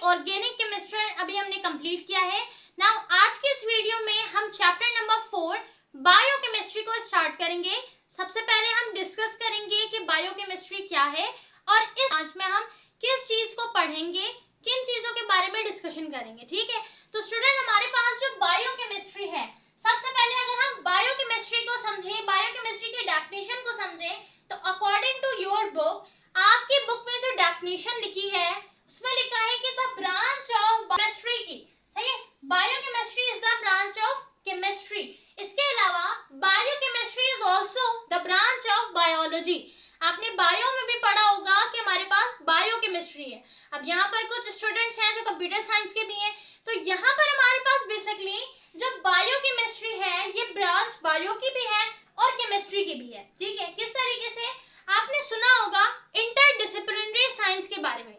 Organic chemistry अभी हमने complete किया है। नाउ आज के इस वीडियो में हम चैप्टर नंबर 4 बायोकेमिस्ट्री को स्टार्ट करेंगे। सबसे पहले हम डिस्कस करेंगे कि बायोकेमिस्ट्री क्या है और इस ब्रांच में हम किस चीज को पढ़ेंगे, किन चीजों के बारे में डिस्कशन करेंगे। ठीक है, तो स्टूडेंट हमारे पास जो बायोकेमिस्ट्री है, सबसे पहले अगर हम बायोकेमिस्ट्री को समझें, बायोकेमिस्ट्री की डेफिनेशन को समझें, तो अकॉर्डिंग टू योर बुक, आपकी बुक में जो डेफिनेशन लिखी है उसमें लिखा है कि द ब्रांच ऑफ केमिस्ट्री की, सही है, biochemistry is the branch of chemistry. इसके अलावा biochemistry is also the branch of biology. आपने बायो में भी पढ़ा होगा कि हमारे पास बायोकेमिस्ट्री है। अब यहाँ पर कुछ स्टूडेंट्स हैं जो कंप्यूटर साइंस के भी हैं, तो यहाँ पर हमारे पास बेसिकली जो बायोकेमिस्ट्री है ये ब्रांच बायो की भी है और केमिस्ट्री की भी है। ठीक है, किस तरीके से, आपने सुना होगा इंटरडिसिप्लिनरी साइंस के बारे में।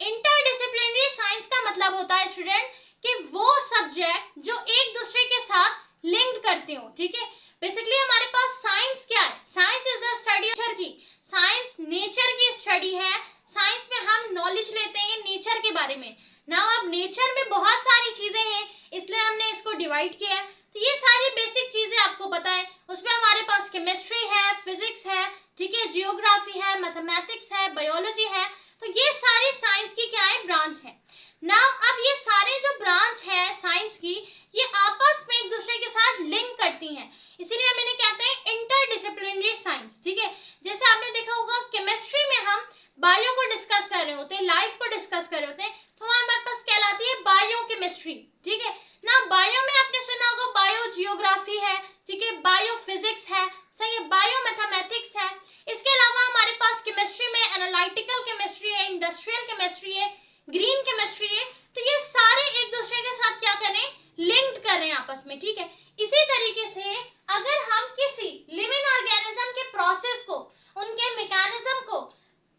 इंटरडिसिप्लिनरी साइंस का मतलब होता है स्टूडेंट कि वो सब्जेक्ट जो एक दूसरे के साथ लिंक्ड करते हो। ठीक है, बेसिकली हमारे पास साइंस क्या है, science is the study nature की, साइंस नेचर की स्टडी है। साइंस में हम नॉलेज लेते हैं नेचर के बारे में। ना अब नेचर में बहुत सारी चीजें हैं, इसलिए हमने इसको डिवाइड किया है। तो ये सारी बेसिक चीजें आपको पता है। उसमें हमारे पास केमिस्ट्री है, फिजिक्स है, ठीक है, जियोग्राफी है, मैथमेटिक्स है, बायोलॉजी है। तो ये सारी साइंस की क्या है, ब्रांच है। नाउ अब ये सारे जो ब्रांच है साइंस की, ये आपस में एक दूसरे के साथ लिंक करती हैं, इसीलिए हम इन्हें कहते हैं इंटरडिसिप्लिनरी साइंस। ठीक है, जैसे आपने देखा होगा केमिस्ट्री में हम बायो को डिस्कस कर रहे होते हैं, लाइफ को डिस्कस कर रहे होते हैं, तो हमारे पास कहलाती है बायोकेमिस्ट्री। ठीक है ना, बायो में आपने सुना होगा बायो जियोग्राफी है, ठीक है, बायो फिजिक्स है, सही है, बायो मैथमेटिक्स है। इसके अलावा हमारे पास केमिस्ट्री में एनालिटिकल केमिस्ट्री है, इंडस्ट्रियल केमिस्ट्री है, ग्रीन केमिस्ट्री है। तो ये सारे एक दूसरे के साथ क्या कर रहे हैं, लिंक्ड कर रहे हैं आपस में। ठीक है, इसी तरीके से अगर हम किसी लिविंग ऑर्गेनिज्म के प्रोसेस को, उनके मैकेनिज्म को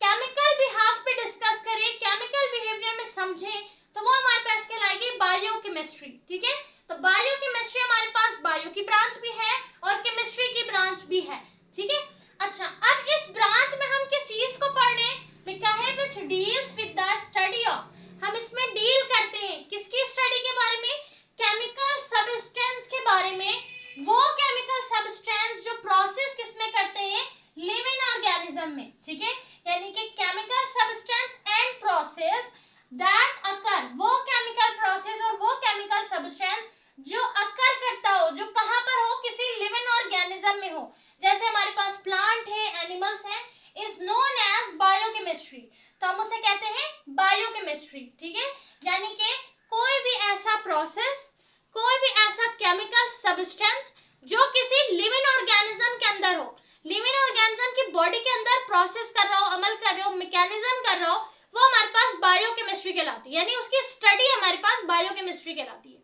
केमिकल बिहाफ पे डिस्कस करें, केमिकल बिहेवियर में समझें, तो वो हमारे पास कहलाएगी बायोकेमिस्ट्री। ठीक है, तो बायोकेमिस्ट्री हमारे पास बायो की ब्रांच भी है और केमिस्ट्री की ब्रांच भी है। ठीक है, अच्छा, अब इस ब्रांच में हम किस चीज को पढ़ रहे हैं, लिखा है which deals with the study of, हम इसमें डील करते हैं किसकी स्टडी के बारे में, केमिकल सब्सटेंस के बारे में। वो केमिकल सब्सटेंस जो प्रोसेस किसमें करते हैं, लिविंग ऑर्गेनिज्म में। ठीक है, यानी कि chemical substance and process that occur, वो केमिकल प्रोसेस और वो केमिकल सब्सटेंस जो अकर करता हो, जो कहां पर हो, किसी लिविंग ऑर्गेनिज्म में हो, जैसे हमारे पास प्लांट है, एनिमल्स है, इज नोन एज बायोकेमिस्ट्री। तो हम उसे कहते हैं बायोकेमिस्ट्री। ठीक है, यानी कि कोई भी ऐसा प्रोसेस, कोई भी ऐसा केमिकल सब्सटेंस जो किसी लिविंग ऑर्गेनिज्म के अंदर हो, लिविंग ऑर्गेनिज्म की बॉडी के अंदर प्रोसेस कर रहा हो, अमल कर रहा हो, मैकेनिज्म कर रहा हो, वो हमारे पास बायोकेमिस्ट्री कहलाती है, यानी उसकी स्टडी हमारे पास बायोकेमिस्ट्री कहलाती है।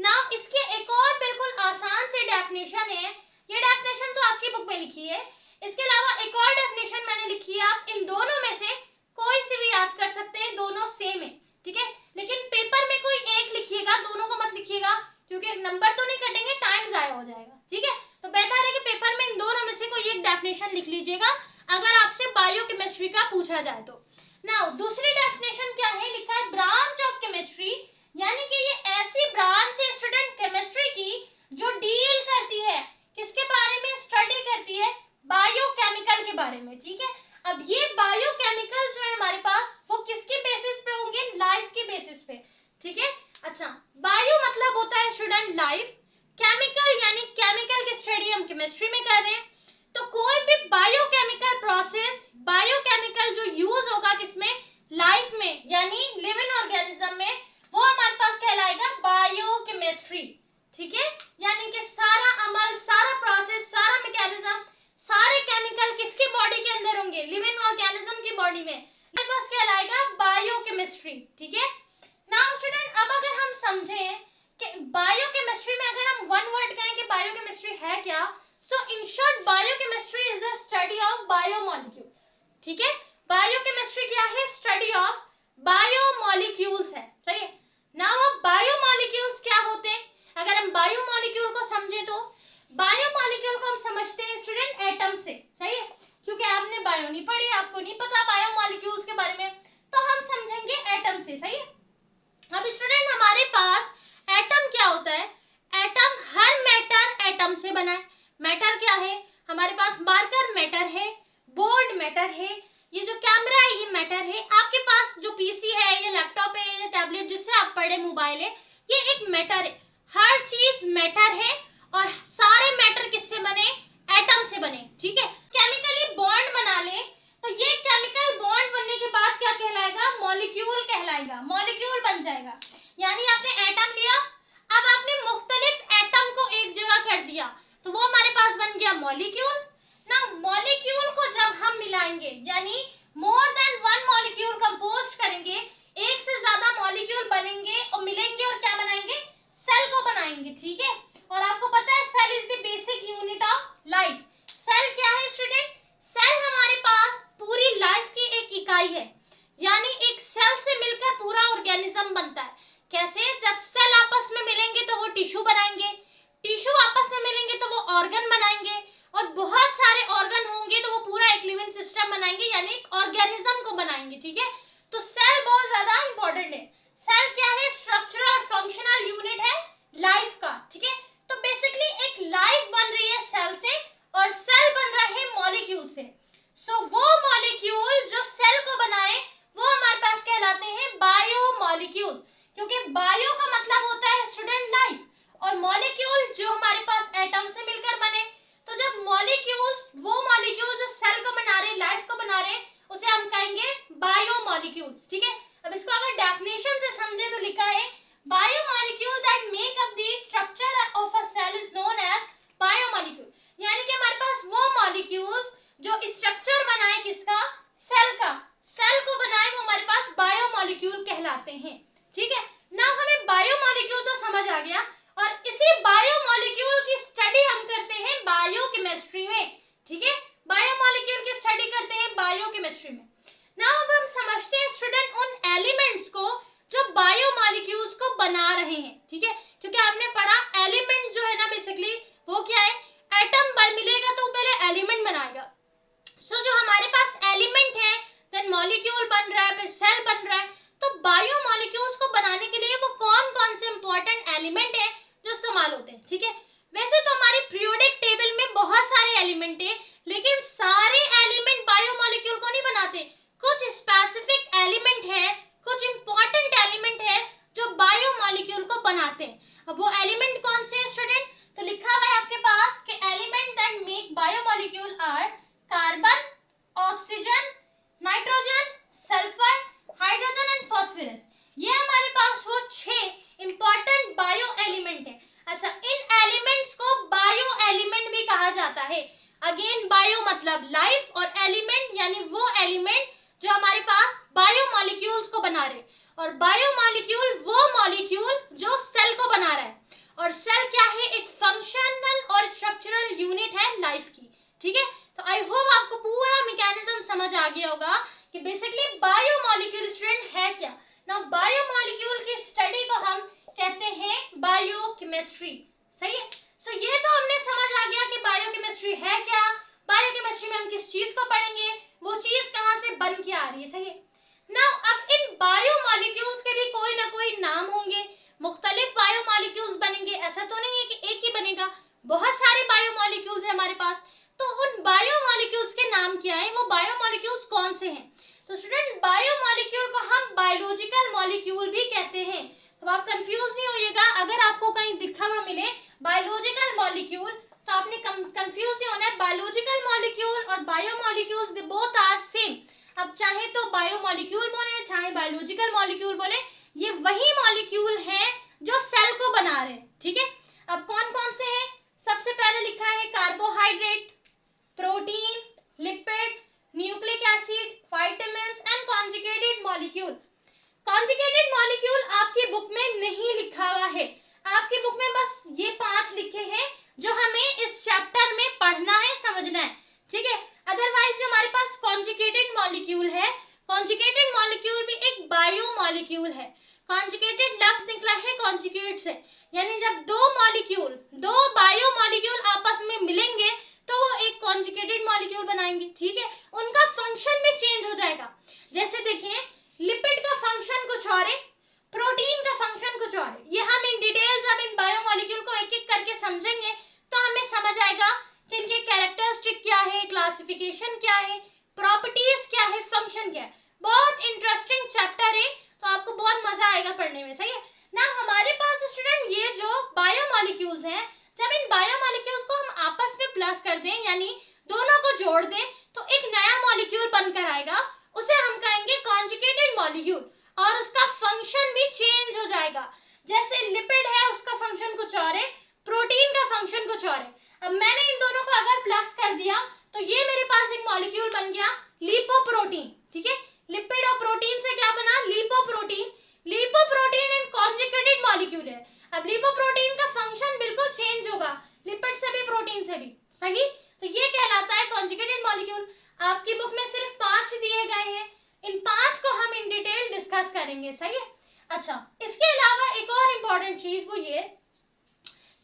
नाउ इसके एक और बिल्कुल आसान से डेफिनेशन है, ये डेफिनेशन तो आपकी बुक में लिखी है, इसके अलावा एक और डेफिनेशन मैंने लिखी है, आप इन दोनों में से कोई सी भी याद कर सकते हैं, दोनों सेम है। ठीक है, लेकिन पेपर में कोई एक लिखिएगा, दोनों को मत लिखिएगा, क्योंकि नंबर तो नहीं कटेंगे, टाइम जाया हो जाएगा। ठीक है, तो बेहतर है कि पेपर में इन दोनों में से कोई एक डेफिनेशन लिख लीजिएगा अगर आपसे बायोकेमिस्ट्री का पूछा जाए तो। नाउ दूसरी डेफिनेशन क्या है, लिखा है ब्रांच ऑफ केमिस्ट्री, यानी कि ये ऐसी ब्रांच है स्टूडेंट केमिस्ट्री की जो डील करती है, किसके बारे में, स्टडी करती है, बायोकेमिकल के बारे में। ठीक है, अब ये बायोकेमिकल जो है हमारे पास, वो किसके बेसिस पे होंगे, लाइफ के बेसिस पे। ठीक है, अच्छा, बायो मतलब होता है स्टूडेंट लाइफ, केमिकल यानी केमिकल की स्टडी हम केमिस्ट्री में कर रहे हैं। तो कोई भी बायोकेमिकल प्रोसेस, बायोकेमिकल जो यूज होगा किसमें, लाइफ में, यानी लिविंग ऑर्गेनिज्म में, वो हमारे पास कहलाएगा बायोकेमिस्ट्री। ठीक है, यानी कि सारा अमल, सारा प्रोसेस, सारा मैकेनिज्म, सारे केमिकल किसकी बॉडी के अंदर होंगे, लिविंग ऑर्गेनिज्म की बॉडी में, हमारे पास कहलाएगा बायोकेमिस्ट्री। ठीक है, नाउ स्टूडेंट अब अगर हम समझें कि बायोकेमिस्ट्री में अगर हम वन वर्ड कहें कि बायोकेमिस्ट्री है क्या, so in short biochemistry is the study of biomolecule. ठीक है, बायोकेमिस्ट्री क्या है, स्टडी ऑफ बायोमॉलिक्यूल्स है। सही है, नाउ अब बायोमॉलिक्यूल्स क्या होते हैं, अगर हम बायोमॉलिक्यूल को समझें तो बायोमॉलिक्यूल को हम समझते हैं स्टूडेंट एटम से। सही है, क्योंकि आपने बायो नहीं पढ़ी, आपको नहीं पता बायोमॉलिक्यूल्स के बारे में, तो हम समझेंगे एटम से। सही है, बना है। मैटर क्या है, हमारे पास मार्कर मैटर है, बोर्ड मैटर है, ये जो कैमरा है ये मैटर है, आपके पास जो पीसी है या लैपटॉप है या टैबलेट जिससे आप पढ़े, मोबाइल है, ये एक मैटर है। हर चीज मैटर है और सारे मैटर किससे बने, एटम से बने। ठीक है, केमिकली बॉन्ड बना ले तो ये केमिकल बॉन्ड बनने के बाद क्या कहलाएगा, मॉलिक्यूल कहलाएगा, मॉलिक्यूल बन जाएगा। यानी आपने एटम लिया, अब आपने मुख्तलिफ एटम को एक जगह कर दिया तो वो हमारे पास बन गया मॉलिक्यूल। ना मॉलिक्यूल को जब हम मिलाएंगे यानी more than one molecule compose करेंगे, एक से ज्यादा मॉलिक्यूल बनेंगे और मिलेंगे और क्या बनाएंगे, सेल को बनाएंगे। ठीक है, और आपको पता है cell is the basic unit of life. Cell क्या है स्टूडेंट, सेल हमारे पास पूरी लाइफ की एक इकाई है, यानी एक सेल से मिलकर पूरा ऑर्गेनिज्म बनता है। कैसे, जब सेल आपस में मिलेंगे तो वो टिश्यू बनाएंगे, टिश्यू आपस में मिलेंगे तो वो ऑर्गन बनाएंगे, और बहुत सारे ऑर्गन होंगे तो वो पूरा एक लिविंग सिस्टम बनाएंगे, यानी एक ऑर्गेनिज्म को बनाएंगे। ठीक है, तो सेल बहुत ज्यादा इंपॉर्टेंट है। सेल क्या है, स्ट्रक्चरल और फंक्शनल यूनिट है लाइफ का। ठीक है, तो बेसिकली एक लाइफ बन रही है सेल से और सेल बन रहा है मॉलिक्यूल से। सो वो मॉलिक्यूल जो सेल को बनाए वो हमारे पास कहलाते हैं बायोमॉलिक्यूल, क्योंकि बायो का मतलब होता है स्टूडेंट लाइफ, और मॉलिक्यूल जो हमारे पास एटम से मिलकर बने। तो जब मॉलिक्यूल्स, वो मॉलिक्यूल जो सेल को बना रहे, लाइफ को बना रहे, उसे हम कहेंगे बायोमॉलिक्यूल्स। ठीक है, अब इसको अगर डेफिनेशन से समझे तो लिखा है biomolecule that make up the structure of a cell is known as biomolecule. यानी कि हमारे पास वो मॉलिक्यूल्स जो स्ट्रक्चर बनाए किसका, सेल का, सेल को बनाए, वो हमारे पास बायोमॉलिक्यूल कहलाते हैं। ठीक है, ना हमें बायोमॉलिक्यूल तो समझ आ गया, और इसी बायोमॉलिक्यूल की स्टडी हम करते हैं बायोकेमिस्ट्री में। ठीक है, बायोमॉलिक्यूल की स्टडी करते हैं बायोकेमिस्ट्री में। नाउ अब हम समझते हैं स्टूडेंट उन एलिमेंट्स को जो बायोमॉलिक्यूल्स को बना रहे हैं। ठीक है, क्योंकि हमने पढ़ा एलिमेंट जो है ना बेसिकली वो क्या है, एटम मिलेगा तो पहले एलिमेंट बनाएगा। सो जो हमारे पास एलिमेंट है देन मॉलिक्यूल बन रहा है, फिर सेल बन रहा है। तो बायोमॉलिक्यूल्स को बनाने के लिए वो कौन कौन से इंपॉर्टेंट एलिमेंट है जो इस्तेमाल होते हैं। ठीक है, वैसे तो हमारी पीरियोडिक टेबल में बहुत सारे एलिमेंट है, लेकिन सारे एलिमेंट बायोमॉलिक्यूल को नहीं बनाते। कुछ स्पेसिफिक एलिमेंट है, कुछ इंपॉर्टेंट एलिमेंट है जो बायोमॉलिक्यूल को बनाते हैं। अब वो एलिमेंट कौन से हैं स्टूडेंट, तो लिखा हुआ है आपके पास कि element that make biomolecule are carbon, oxygen, nitrogen, sulphur, hydrogen and phosphorus. ये हमारे पास वो 6 इंपॉर्टेंट बायो एलिमेंट है। अच्छा, इन एलिमेंट्स को बायो एलिमेंट भी कहा जाता है। अगेन बायो मतलब लाइफ और एलिमेंट यानी वो एलिमेंट जो हमारे पास बायोमॉलिक्यूल्स को बना रहे, और बायोमॉलिक्यूल वो मॉलिक्यूल जो सेल को बना रहा है, और सेल क्या है, एक फंक्शनल और स्ट्रक्चरल यूनिट है लाइफ की। ठीक है, तो आई होप आपको पूरा मैकेनिज्म समझ आ गया होगा कि बेसिकली बायोमॉलिक्यूल स्टूडेंट है क्या। नाउ बायोमॉलिक्यूल की स्टडी को हम कहते हैं बायोकेमिस्ट्री। सही है, सो ये तो हमने समझ आ गया कि बायोकेमिस्ट्री है क्या, बायोकेमिस्ट्री में हम किस चीज को पढ़ेंगे, वो चीज कहां से बन के आ रही है। सही है, नाउ अब इन बायोमॉलिक्यूल्स के भी कोई ना कोई नाम होंगे, मुख्तलिफ बायोमॉलिक्यूल्स बनेंगे, ऐसा तो नहीं है कि एक ही बनेगा, बहुत सारे बायोमॉलिक्यूल्स है हमारे पास। तो उन बायोमॉलिक्यूल्स के नाम क्या है, वो बायोमॉलिक्यूल्स कौन से हैं। तो स्टूडेंट बायोमॉलिक्यूल को हम बायोलॉजिकल मॉलिक्यूल भी कहते हैं, तो आप कंफ्यूज नहीं होइएगा। अगर आपको कहीं दिखा हुआ मिले बायोलॉजिकल मॉलिक्यूल तो आपने कंफ्यूज नहीं होना है। बायोलॉजिकल मॉलिक्यूल और biomolecules they both are same. अब चाहे तो बायोमॉलिक्यूल बोले चाहे बायोलॉजिकल मॉलिक्यूल बोले, ये वही मॉलिक्यूल हैं जो सेल को बना रहे हैं। ठीक है, अब कौन कौन से हैं, सबसे पहले लिखा है carbohydrate, protein, lipid, nucleic acid, vitamins and conjugated molecule. Conjugated molecule आपकी बुक में नहीं लिखा हुआ है, आपकी बुक में बस ये 5 लिखे हैं जो हमें इस चैप्टर में पढ़ना है, समझना है। ठीक है, अदरवाइज जो हमारे पास कॉन्जुगेटेड मॉलिक्यूल है, कॉन्जुगेटेड मॉलिक्यूल भी एक बायोमॉलिक्यूल है। कॉन्जुगेटेड लफ्ज निकला है कॉन्जुगेट से, यानी जब दो बायोमॉलिक्यूल आपस में मिलेंगे तो वो एक कॉन्जुगेटेड मॉलिक्यूल बनाएंगे। ठीक है, उनका फंक्शन भी चेंज हो जाएगा। जैसे देखिए, लिपिड का फंक्शन कुछ और है, प्रोटीन का फंक्शन कुछ और है। ये हम इन डिटेल जब इन बायोमॉलिक्यूल को एक एक करके समझेंगे तो हमें समझ समझ आएगा कि इनके कैरेक्टरिस्टिक क्या है, क्लासिफिकेशन क्या है, प्रॉपर्टीज क्या है, फंक्शन क्या है। बहुत इंटरेस्टिंग चैप्टर है, तो आपको बहुत मजा आएगा पढ़ने में, सही है ना। हमारे पास स्टूडेंट ये जो बायोमोलिक्यूल्स हैं, जब इन बायोमोलिक्यूल्स को हम आपस में प्लस कर दें, यानी दोनों को जोड़ दें, तो एक नया मॉलिक्यूल बनकर आएगा, उसे हम कहेंगे कॉन्जुगेटेड मॉलिक्यूल, और उसका फंक्शन भी चेंज हो जाएगा। जैसे लिपिड है, उसका फंक्शन कुछ और है, प्रोटीन का फंक्शन कुछ और है। अब मैंने इन दोनों को अगर प्लस कर दिया तो ये मेरे पास एक मॉलिक्यूल बन गया लिपोप्रोटीन, ठीक है। लिपिड और प्रोटीन से क्या बना, लिपोप्रोटीन। लिपोप्रोटीन इन कॉन्जुगेटेड मॉलिक्यूल है। अब लिपोप्रोटीन का फंक्शन बिल्कुल चेंज होगा, लिपिड से भी प्रोटीन से भी, सही। तो ये कहलाता है कॉन्जुगेटेड मॉलिक्यूल। आपकी बुक में सिर्फ 5 दिए गए हैं, इन 5 को हम इन डिटेल डिस्कस करेंगे, सही है। अच्छा, इसके अलावा एक और इम्पोर्टेंट चीज वो ये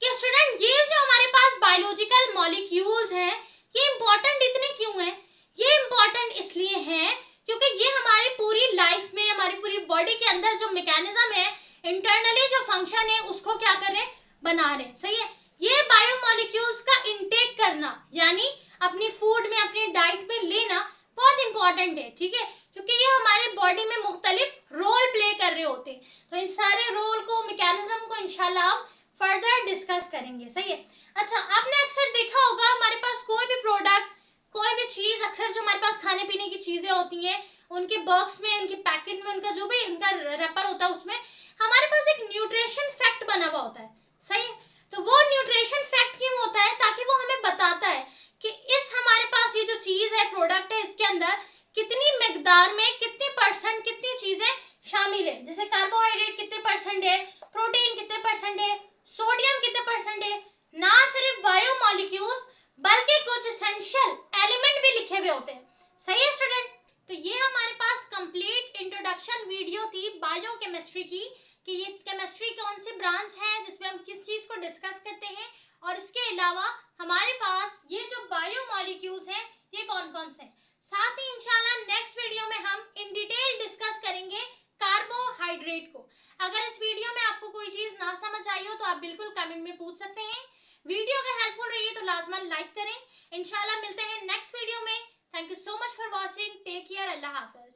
कि स्टूडेंट ये जो हमारे पास बायोलॉजिकल मॉलिक्यूल्स हैं, ये इम्पोर्टेंट इतने क्यों हैं? ये इम्पोर्टेंट इसलिए हैं क्योंकि ये हमारी पूरी लाइफ में, हमारी पूरी बॉडी के अंदर जो मैकेनिज्म है, इंटरनली जो फंक्शन है, उसको क्या कर रहे, बना रहे, सही है। ये बायोमोलिक्यूल्स का इंटेक करना, यानी अपनी फूड में, अपनी डाइट में लेना बहुत इंपॉर्टेंट है, ठीक है, क्योंकि ये हमारे बॉडी में मुख्तलिफ रोल प्ले कर रहे होते हैं। तो इन सारे रोल को, मैकेनिज्म को इंशाल्लाह हम फर्दर डिस्कस करेंगे, सही है। अच्छा, आपने अक्सर देखा होगा हमारे पास कोई भी प्रोडक्ट, कोई भी चीज, अक्सर जो हमारे पास खाने पीने की चीजें होती हैं, उनके बॉक्स में, उनके पैकेट में, उनका जो भी उनका रैपर होता है, उसमें हमारे पास एक न्यूट्रिशन फैक्ट बना हुआ होता है, सही है। तो वो न्यूट्रिशन फैक्ट क्यों होता है? ताकि वो हमें बताता है कि इस हमारे पास ये जो चीज है, प्रोडक्ट है, इसके अंदर कितनी मिकदार में, कितनी परसेंट, कितनी चीजें शामिल है। जैसे कार्बोहाइड्रेट कितने परसेंट है, प्रोटीन कितने परसेंट है, सोडियम कितने परसेंट है। ना सिर्फ बायोमोलिक्यूल्स बल्कि कुछ एसेंशियल एलिमेंट भी लिखे हुए होते हैं, सही है स्टूडेंट। तो ये हमारे पास कंप्लीट इंट्रोडक्शन वीडियो थी बायोकेमिस्ट्री की, कि ये केमिस्ट्री कौन सी ब्रांच है जिसमें हम किस चीज को डिस्कस करते हैं, और इसके अलावा हमारे पास ये जो बायोमोलिक्यूल्स हैं, ये कौन कौन से हैं। साथ ही इंशाल्लाह नेक्स्ट वीडियो में हम इन डिटेल डिस्कस करेंगे कार्बोहाइड्रेट को। अगर इस वीडियो में आपको कोई चीज ना समझ आई हो तो आप बिल्कुल कमेंट में पूछ सकते हैं। वीडियो अगर हेल्पफुल रही है तो लाजमन लाइक करें। इंशाल्लाह मिलते हैं नेक्स्ट वीडियो में। Thank you so much for watching, take care, अल्लाह हाफिज।